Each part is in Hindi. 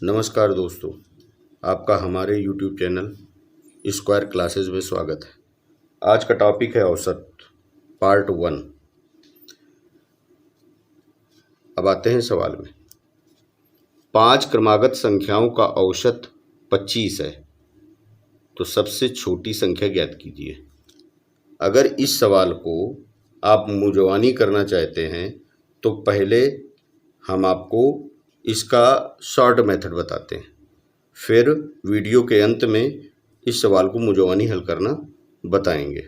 नमस्कार दोस्तों, आपका हमारे YouTube चैनल स्क्वायर क्लासेस में स्वागत है। आज का टॉपिक है औसत पार्ट 1। अब आते हैं सवाल में। 5 क्रमागत संख्याओं का औसत 25 है, तो सबसे छोटी संख्या ज्ञात कीजिए। अगर इस सवाल को आप मुंजवानी करना चाहते हैं तो पहले हम आपको इसका शॉर्ट मेथड बताते हैं, फिर वीडियो के अंत में इस सवाल को मुंजवानी हल करना बताएंगे।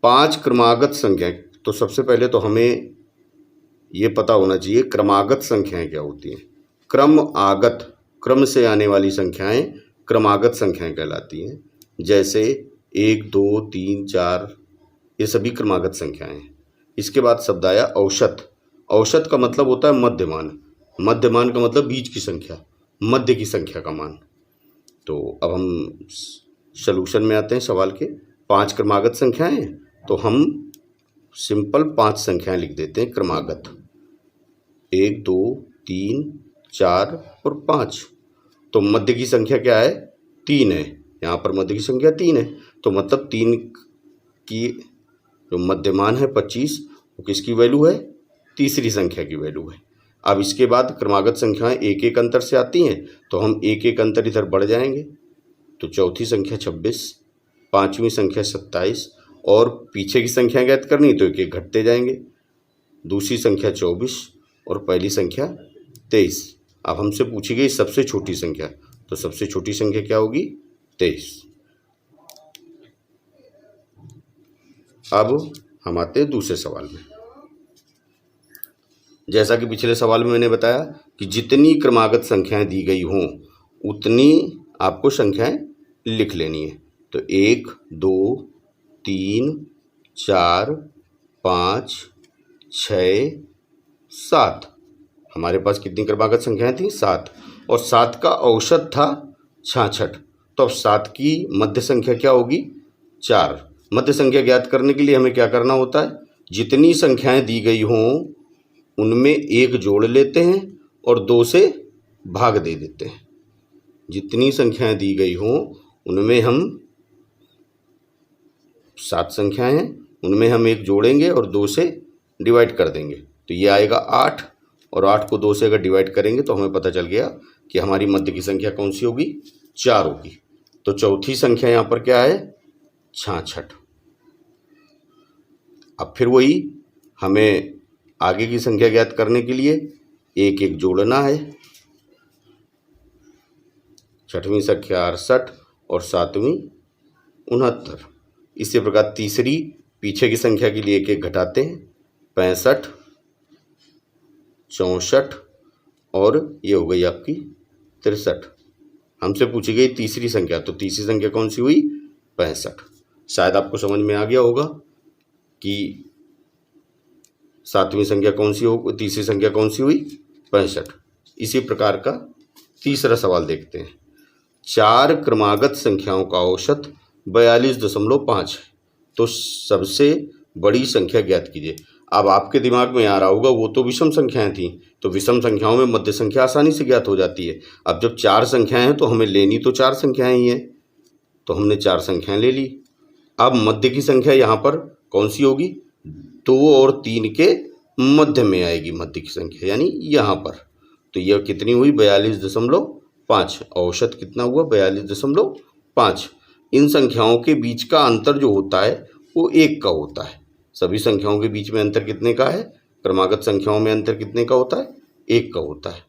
5 क्रमागत संख्याएं, तो सबसे पहले तो हमें ये पता होना चाहिए क्रमागत संख्याएं क्या होती हैं। क्रम से आने वाली संख्याएं क्रमागत संख्याएं कहलाती हैं। जैसे 1, 2, 3, 4 ये सभी क्रमागत संख्याएं हैं। इसके बाद शब्द आया औसत। औसत का मतलब होता है मध्यमान। मध्यमान का मतलब बीच की संख्या, मध्य की संख्या का मान। तो अब हम सॉल्यूशन में आते हैं सवाल के। 5 क्रमागत संख्याएं हैं, तो हम सिंपल 5 संख्याएं लिख देते हैं क्रमागत। 1, 2, 3, 4 और 5। तो मध्य की संख्या क्या है? 3 है। यहाँ पर मध्य की संख्या 3 है, तो मतलब 3 की जो मध्यमान है 25, वो किसकी वैल्यू है? तीसरी संख्या की वैल्यू है। अब इसके बाद क्रमागत संख्याएं एक एक अंतर से आती हैं, तो हम एक एक अंतर इधर बढ़ जाएंगे। तो चौथी संख्या 26, पांचवी संख्या 27 और पीछे की संख्या ज्ञात करनी तो एक एक घटते जाएंगे। दूसरी संख्या 24 और पहली संख्या 23। अब हमसे पूछी गई सबसे छोटी संख्या, तो सबसे छोटी संख्या क्या होगी? 23। अब हम आते हैं दूसरे सवाल में। जैसा कि पिछले सवाल में मैंने बताया कि जितनी क्रमागत संख्याएं दी गई हों उतनी आपको संख्याएं लिख लेनी है। तो 1, 2, 3, 4, 5, 6, 7। हमारे पास कितनी क्रमागत संख्याएं थी? 7। और 7 का औसत था 66। तो अब 7 की मध्य संख्या क्या होगी? 4। मध्य संख्या ज्ञात करने के लिए हमें क्या करना होता है? जितनी संख्याएं दी गई हों उनमें 1 जोड़ लेते हैं और 2 से भाग दे देते हैं। जितनी संख्याएं दी गई हों उनमें हम 7 संख्याएं हैं, उनमें हम 1 जोड़ेंगे और 2 से डिवाइड कर देंगे। तो ये आएगा 8, और 8 को 2 से अगर डिवाइड करेंगे तो हमें पता चल गया कि हमारी मध्य की संख्या कौन सी होगी? 4 होगी। तो चौथी संख्या यहाँ पर क्या है? 66। अब फिर वही हमें आगे की संख्या ज्ञात करने के लिए 1 1 जोड़ना है। छठवीं संख्या 68 और सातवीं 69। इसी प्रकार तीसरी पीछे की संख्या के लिए 1 1 घटाते हैं। 65, 64 और ये हो गई आपकी 63। हमसे पूछी गई तीसरी संख्या, तो तीसरी संख्या कौन सी हुई? 65। शायद आपको समझ में आ गया होगा कि सातवीं संख्या कौन सी हो, तीसरी संख्या कौन सी हुई? 65। इसी प्रकार का तीसरा सवाल देखते हैं। 4 क्रमागत संख्याओं का औसत 42.5 है, तो सबसे बड़ी संख्या ज्ञात कीजिए। अब आपके दिमाग में आ रहा होगा वो तो विषम संख्याएं थी, तो विषम संख्याओं में मध्य संख्या आसानी से ज्ञात हो जाती है। अब जब 4 संख्याएं हैं तो हमें लेनी तो 4 संख्याएं ही हैं, तो हमने 4 संख्याएं ले ली। अब मध्य की संख्या यहाँ पर कौन सी होगी? 2 और 3 के मध्य में आएगी मध्य की संख्या, यानी यहाँ पर। तो यह कितनी हुई? 42.5। औसत कितना हुआ? 42.5। इन संख्याओं के बीच का अंतर जो होता है वो 1 का होता है। सभी संख्याओं के बीच में अंतर कितने का है? क्रमागत संख्याओं में अंतर कितने का होता है? 1 का होता है।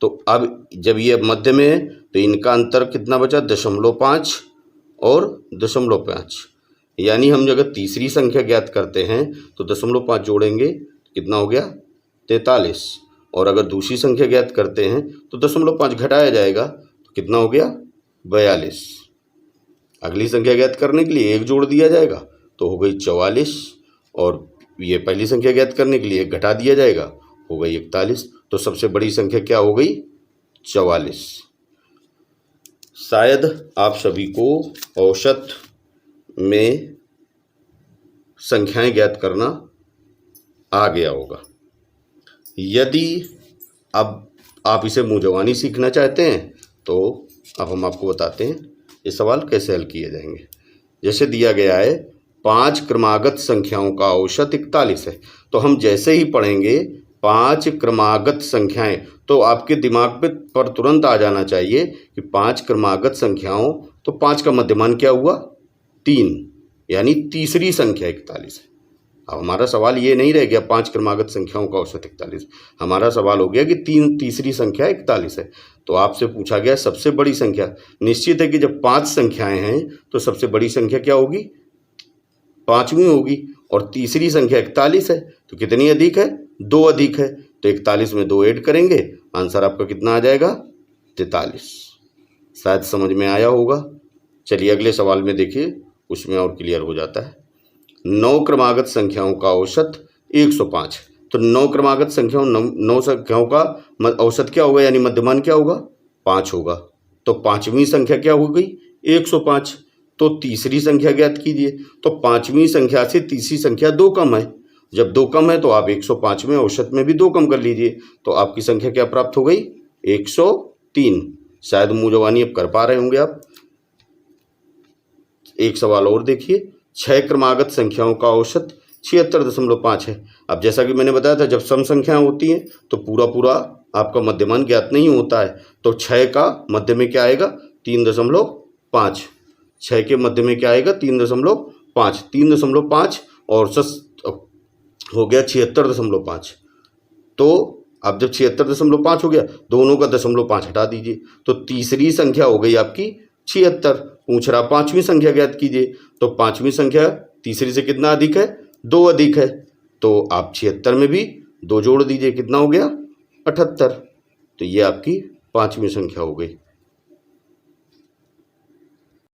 तो अब जब ये मध्य में है तो इनका अंतर कितना बचा? 0.5 और 0.5। यानी हम अगर तीसरी संख्या ज्ञात करते हैं तो 0.5 जोड़ेंगे तो कितना हो गया? 43। और अगर दूसरी संख्या ज्ञात करते हैं तो 0.5 घटाया जाएगा तो कितना हो गया? 42। अगली संख्या ज्ञात करने के लिए 1 जोड़ दिया जाएगा तो हो गई 44, और ये पहली संख्या ज्ञात करने के लिए 1 घटा दिया जाएगा, हो गई 41। तो सबसे बड़ी संख्या क्या हो गई? 44। शायद आप सभी को औसत में संख्याएं ज्ञात करना आ गया होगा। यदि अब आप इसे मुँह जबानी सीखना चाहते हैं तो अब हम आपको बताते हैं ये सवाल कैसे हल किए जाएंगे। जैसे दिया गया है 5 क्रमागत संख्याओं का औसत 41 है, तो हम जैसे ही पढ़ेंगे 5 क्रमागत संख्याएं तो आपके दिमाग पर तुरंत आ जाना चाहिए कि 5 क्रमागत संख्याओं, तो 5 का मध्यमान क्या हुआ 3, यानी तीसरी संख्या 41 है। अब हमारा सवाल ये नहीं रह गया 5 क्रमागत संख्याओं का औसत 41, हमारा सवाल हो गया कि तीसरी संख्या 41 है। तो आपसे पूछा गया सबसे बड़ी संख्या। निश्चित है कि जब 5 संख्याएं हैं तो सबसे बड़ी संख्या क्या होगी 5वीं होगी, और तीसरी संख्या 41 है, तो कितनी अधिक है 2 अधिक है, तो 41 में 2 ऐड करेंगे, आंसर आपका कितना आ जाएगा 43। शायद समझ में आया होगा। चलिए अगले सवाल में देखिए, उसमें और क्लियर हो जाता है। 9 क्रमागत संख्याओं का औसत 105, तो 9 क्रमागत संख्याओं 9 संख्याओं का औसत क्या होगा, यानी मध्यमान क्या होगा 5 होगा, तो 5वीं संख्या क्या हो गई 105। तो तीसरी संख्या ज्ञात कीजिए, तो 5वीं संख्या से तीसरी संख्या 2 कम है, जब 2 कम है तो आप 105 में औसत में भी 2 कम कर लीजिए, तो आपकी संख्या क्या प्राप्त हो गई 103। शायद मुँह जबानी अब कर पा रहे होंगे आप। एक सवाल और देखिए, 6 क्रमागत संख्याओं का औसत 76.5 है। अब जैसा कि मैंने बताया था जब सम संख्याएं होती हैं तो पूरा आपका मध्यमान ज्ञात नहीं होता है, तो 6 का मध्य में क्या आएगा 3.5, 6 के मध्य में क्या आएगा 3.5, 3.5 और औसत हो गया 76.5। तो अब जब 76.5 हो गया, दोनों का 0.5 हटा दीजिए, तो तीसरी संख्या हो गई आपकी 76। पूछ रहा 5वीं संख्या ज्ञात कीजिए, तो 5वीं संख्या तीसरी से कितना अधिक है 2 अधिक है, तो आप 76 में भी 2 जोड़ दीजिए, कितना हो गया 78। तो ये आपकी 5वीं संख्या हो गई।